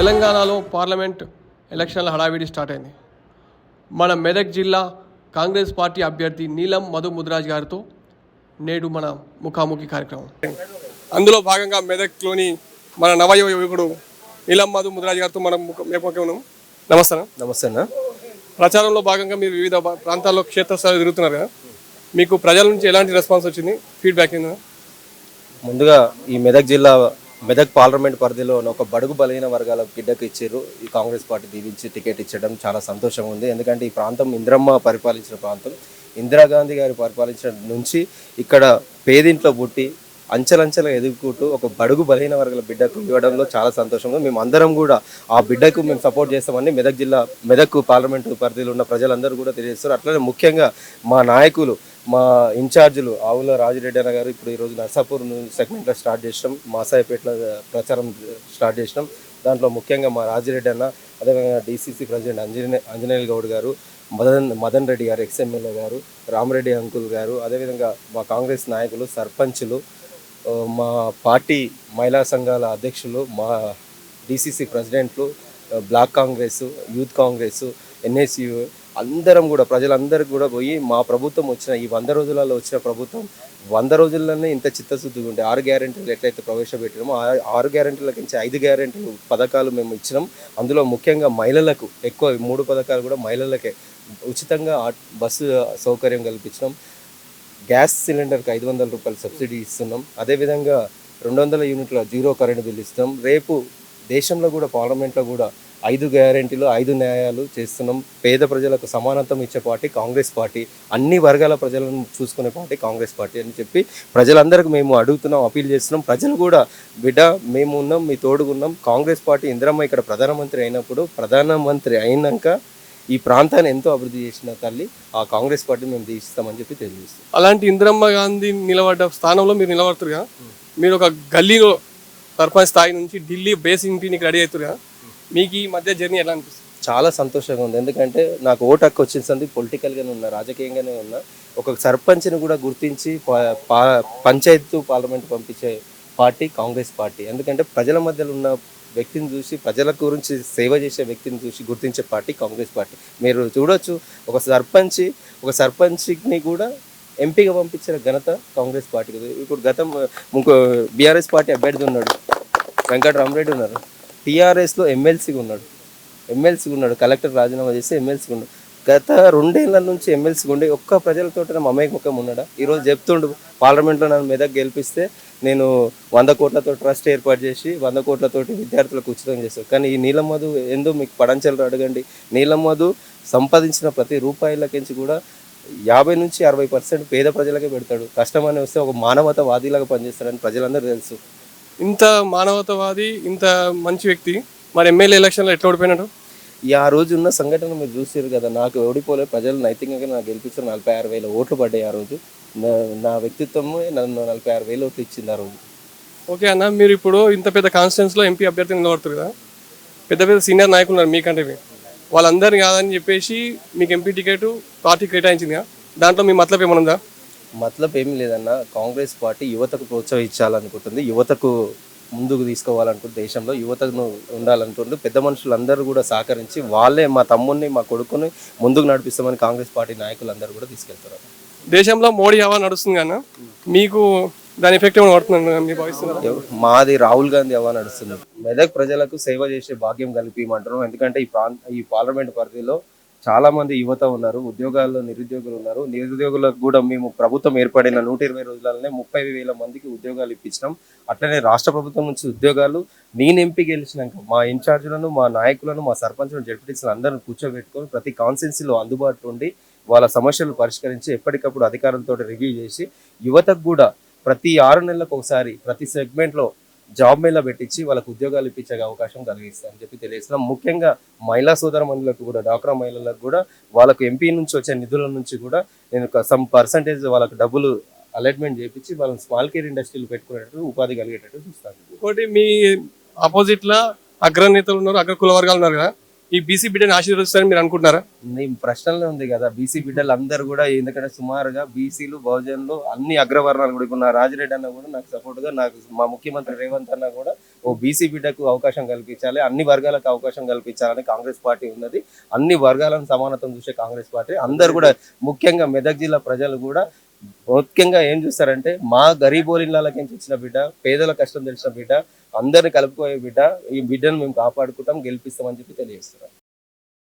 తెలంగాణలో పార్లమెంట్ ఎలక్షన్ల హడావిడి స్టార్ట్ అయింది. మన మెదక్ జిల్లా కాంగ్రెస్ పార్టీ అభ్యర్థి నీలం మధు ముదిరాజ్ గారితో నేడు మన ముఖాముఖి కార్యక్రమం. అందులో భాగంగా మెదక్లోని మన నవయువ యువకుడు నీలం మధు ముదిరాజ్ గారితో మనం ఉన్నాం. నమస్తే. నమస్తే అన్న. ప్రచారంలో భాగంగా మీరు వివిధ ప్రాంతాల్లో క్షేత్రస్థాయిలో తిరుగుతున్నారు కదా, మీకు ప్రజల నుంచి ఎలాంటి రెస్పాన్స్ వచ్చింది, ఫీడ్బ్యాక్ ఏందా? ముందుగా ఈ మెదక్ జిల్లా మెదక్ పార్లమెంట్ పరిధిలో ఒక బడుగు బలహీన వర్గాల బిడ్డకు ఇచ్చారు. ఈ కాంగ్రెస్ పార్టీ దీవించి టికెట్ ఇచ్చడం చాలా సంతోషంగా ఉంది. ఎందుకంటే ఈ ప్రాంతం ఇందిరమ్మ పరిపాలించిన ప్రాంతం. ఇందిరాగాంధీ గారి పరిపాలించిన నుంచి ఇక్కడ పేదింట్లో పుట్టి అంచెలంచెలుగా ఎదుర్కొంటూ ఒక బడుగు బలహీన వర్గాల బిడ్డకు ఇవ్వడంలో చాలా సంతోషంగా మేము అందరం కూడా ఆ బిడ్డకు మేము సపోర్ట్ చేస్తామని మెదక్ పార్లమెంటు పరిధిలో ఉన్న ప్రజలందరూ కూడా తెలియజేస్తారు. అట్లనే ముఖ్యంగా మా నాయకులు, మా ఇన్ఛార్జీలు ఆవుల రాజిరెడ్డి అన్న గారు ఇప్పుడు ఈరోజు నర్సాపూర్ సెగ్మెంట్లో స్టార్ట్ చేసినాం, మాసాయిపేటలో ప్రచారం స్టార్ట్ చేసినాం. దాంట్లో ముఖ్యంగా మా రాజిరెడ్డి అన్న, అదేవిధంగా డీసీసీ ప్రెసిడెంట్ అంజనేయులు గౌడ్ గారు, మదన్ రెడ్డి గారు, ఎక్స్ఎమ్మెల్యే గారు, రామరెడ్డి అంకుల్ గారు, అదేవిధంగా మా కాంగ్రెస్ నాయకులు, సర్పంచులు, మా పార్టీ మహిళా సంఘాల అధ్యక్షులు, మా డీసీసీ ప్రెసిడెంట్లు, block Congress, youth Congress, NSU అందరం కూడా ప్రజలందరికీ కూడా పోయి మా ప్రభుత్వం వచ్చిన ఈ 100 రోజులలో వచ్చిన ప్రభుత్వం 100 రోజుల్లోనే ఇంత చిత్తశుద్ధిగా ఉండే 6 గ్యారెంటీలు ఎట్లయితే ప్రవేశపెట్టినామో 6 గ్యారెంటీల నుంచి 5 గ్యారెంటీలు పథకాలు మేము ఇచ్చినాం. అందులో ముఖ్యంగా మహిళలకు ఎక్కువ 3 పథకాలు కూడా మహిళలకే ఉచితంగా బస్సు సౌకర్యం కల్పించినాం. గ్యాస్ సిలిండర్కి 500 రూపాయలు సబ్సిడీ ఇస్తున్నాం. అదేవిధంగా 200 యూనిట్ల జీరో కరెంట్ బిల్ ఇస్తున్నాం. రేపు దేశంలో కూడా పార్లమెంట్లో కూడా 5 గ్యారెంటీలు 5 న్యాయాలు చేస్తున్నాం. పేద ప్రజలకు సమానత్వం ఇచ్చే పార్టీ కాంగ్రెస్ పార్టీ, అన్ని వర్గాల ప్రజలను చూసుకునే పార్టీ కాంగ్రెస్ పార్టీ అని చెప్పి ప్రజలందరికీ మేము అడుగుతున్నాం, అపీల్ చేస్తున్నాం. ప్రజలు కూడా బిడ్డ మేము ఉన్నాం, మీ తోడుగున్నాం. కాంగ్రెస్ పార్టీ ఇందిరమ్మ ఇక్కడ ప్రధానమంత్రి అయినాక ఈ ప్రాంతాన్ని ఎంతో అభివృద్ధి చేసిన తల్లి ఆ కాంగ్రెస్ పార్టీ మేము తీస్తామని చెప్పి తెలియజేస్తాం. అలాంటి ఇందిరమ్మ గాంధీ నిలబడ్డ స్థానంలో మీరు నిలబడుతురుగా, మీరు ఒక గల్లీలో సర్పంచ్ స్థాయి నుంచి ఢిల్లీ బేస్ ఇంటికి రెడీ అవుతురుగా, మీకు ఈ మధ్య జర్నీ ఎలా అనిపిస్తుంది? చాలా సంతోషంగా ఉంది. ఎందుకంటే నాకు ఓటు హక్కు వచ్చింది, పొలిటికల్గానే ఉన్నా, రాజకీయంగానే ఉన్నా. ఒక సర్పంచ్ని కూడా గుర్తించి పంచాయతీ పార్లమెంట్ పంపించే పార్టీ కాంగ్రెస్ పార్టీ. ఎందుకంటే ప్రజల మధ్యలో ఉన్న వ్యక్తిని చూసి, ప్రజల గురించి సేవ చేసే వ్యక్తిని చూసి గుర్తించే పార్టీ కాంగ్రెస్ పార్టీ. మీరు చూడొచ్చు, ఒక సర్పంచ్ని కూడా ఎంపీగా పంపించిన ఘనత కాంగ్రెస్ పార్టీ. ఇప్పుడు ఇంకో బీఆర్ఎస్ పార్టీ అభ్యర్థి ఉన్నాడు, వెంకటరామరెడ్డి ఉన్నారు. టీఆర్ఎస్లో ఎమ్మెల్సీగా ఉన్నాడు, కలెక్టర్ రాజీనామా చేసి ఎమ్మెల్సీగా ఉన్నాడు. గత 2 ఏళ్ల నుంచి ఎమ్మెల్సీగా ఉండి ఒక్క ప్రజలతో మమేకం ఉన్నాడా? ఈరోజు చెప్తుండు పార్లమెంట్లో నన్ను మెదక్ గెలిపిస్తే నేను 100 కోట్లతో ట్రస్ట్ ఏర్పాటు చేసి 100 కోట్లతోటి విద్యార్థులకు ఉచితం చేస్తాను. కానీ ఈ నీలం మధు ఎందుకు మీకు పడంచెలు అడగండి, నీలం మధు సంపాదించిన ప్రతి రూపాయలకించి కూడా 50 నుంచి 60% పేద ప్రజలకే పెడతాడు. కష్టం అని వస్తే ఒక మానవతావాదిలాగా పనిచేస్తాడని ప్రజలందరూ తెలుసు. ఇంత మానవతావాది, ఇంత మంచి వ్యక్తి మరి ఎమ్మెల్యే ఎలక్షన్లో ఎట్లా ఓడిపోయినాడు? ఆ రోజు ఉన్న సంఘటన మీరు చూసారు కదా. నాకు ఓడిపోలే, ప్రజలు నైతికంగా నాకు గెలిపించిన 46,000 ఓట్లు పడ్డాయి. ఆ రోజు నా వ్యక్తిత్వమే నన్ను 46,000 ఓట్లు ఇచ్చింది ఆ రోజు. ఓకే అన్న, మీరు ఇప్పుడు ఇంత పెద్ద కాన్స్టిట్యూన్సీలో ఎంపీ అభ్యర్థి నిలబడుతుంది కదా, పెద్ద సీనియర్ నాయకులు ఉన్నారు మీకంటే, వాళ్ళందరినీ కాదని చెప్పేసి మీకు ఎంపీ టికెట్ పార్టీ కేటాయించింది కదా, దాంట్లో మీ మతలబ్ ఏమైనా ఉందా? మతలబ్ ఏమీ లేదన్న. కాంగ్రెస్ పార్టీ యువతకు ప్రోత్సహించాలనుకుంటుంది, యువతకు ముందుకు తీసుకోవాలనుకుంటుంది, దేశంలో యువతను ఉండాలనుకుంటుంది. పెద్ద మనుషులందరూ కూడా సహకరించి వాళ్ళే మా తమ్ముడిని, మా కొడుకుని ముందుకు నడిపిస్తామని కాంగ్రెస్ పార్టీ నాయకులందరూ కూడా తీసుకెళ్తారు. దేశంలో మోడీ హవా నడుస్తుంది కన్నా, మీకు దాని ఎఫెక్ట్ ఏమైనా పడుతుంది? మాది రాహుల్ గాంధీ హవా నడుస్తుంది. మెదక్ ప్రజలకు సేవ చేసే భాగ్యం కలిపిమంటున్నాం. ఎందుకంటే ఈ పార్లమెంట్ పరిధిలో చాలా మంది యువత ఉన్నారు, ఉద్యోగాల్లో నిరుద్యోగులు ఉన్నారు. నిరుద్యోగులకు కూడా మేము ప్రభుత్వం ఏర్పడిన 120 రోజులనే 30,000 మందికి ఉద్యోగాలు ఇప్పించినాం. అట్లనే రాష్ట్ర ప్రభుత్వం నుంచి ఉద్యోగాలు నేను ఎంపీ గెలిచినాక మా ఇన్ఛార్జీలను, మా నాయకులను, మా సర్పంచులను, జడ్పీటీసీలను అందరిని కూర్చోబెట్టుకొని ప్రతి కాన్స్టిట్యున్సీలో అందుబాటులో ఉండి వాళ్ళ సమస్యలు పరిష్కరించి ఎప్పటికప్పుడు అధికారులతో రివ్యూ చేసి యువతకు కూడా ప్రతి 6 నెలలకు ఒకసారి ప్రతి సెగ్మెంట్లో జాబ్ మేళా పెట్టించి వాళ్ళకు ఉద్యోగాలు ఇప్పించే అవకాశం కలిగిస్తామని చెప్పి తెలియజేస్తున్నాం. ముఖ్యంగా మహిళా సోదరమణులకు కూడా, డాక్రా మహిళలకు కూడా వాళ్ళకు ఎంపీ నుంచి వచ్చే నిధుల నుంచి కూడా నేను సమ్ పర్సంటేజ్ వాళ్ళకు డబ్బులు అలాట్మెంట్ చేయించి వాళ్ళని స్మాల్ కేర్ ఇండస్ట్రీలు పెట్టుకునేటట్టు ఉపాధి కలిగేటట్టు చూస్తాను. ఇంకోటి, మీ ఆపోజిట్లో అగ్రనేతలు ఉన్నారు, అగ్ర కుల వర్గాలు ఉన్నారు కదా, ఈ బీసీ బిడ్డని ఆశీర్వదిస్తారని మీరు అనుకుంటున్నారా? నీ ప్రశ్నలో ఉంది కదా, బీసీ బిడ్డలు అందరూ కూడా, ఎందుకంటే సుమారుగా బీసీలు బహుజనులు అన్ని అగ్రవర్ణాలు కూడా, ఇప్పుడు నా రాజిరెడ్డి అన్న కూడా నాకు సపోర్ట్ గా, నాకు మా ముఖ్యమంత్రి రేవంత్ అన్న కూడా ఓ బీసీ బిడ్డకు అవకాశం కల్పించాలి, అన్ని వర్గాలకు అవకాశం కల్పించాలని కాంగ్రెస్ పార్టీ ఉన్నది. అన్ని వర్గాలను సమానత్వం చూసే కాంగ్రెస్ పార్టీ అందరు కూడా, ముఖ్యంగా మెదక్ జిల్లా ప్రజలు కూడా ముఖ్యంగా ఏం చూస్తారంటే, మా గరీబోలిళ్ళకి ఇచ్చిన బిడ్డ, పేదల కష్టం తెలిసిన బిడ్డ, అందరిని కలుపుకోయే బిడ్డ, ఈ బిడ్డను మేము కాపాడుకుంటాం, గెలిపిస్తామని చెప్పి తెలియజేస్తున్నాం.